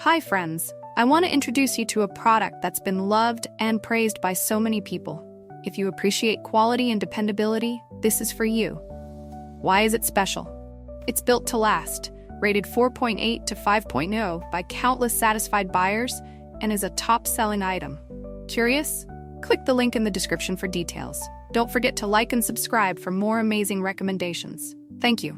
Hi friends, I want to introduce you to a product that's been loved and praised by so many people. If you appreciate quality and dependability, this is for you. Why is it special? It's built to last, rated 4.8 to 5.0 by countless satisfied buyers, and is a top-selling item. Curious? Click the link in the description for details. Don't forget to like and subscribe for more amazing recommendations. Thank you.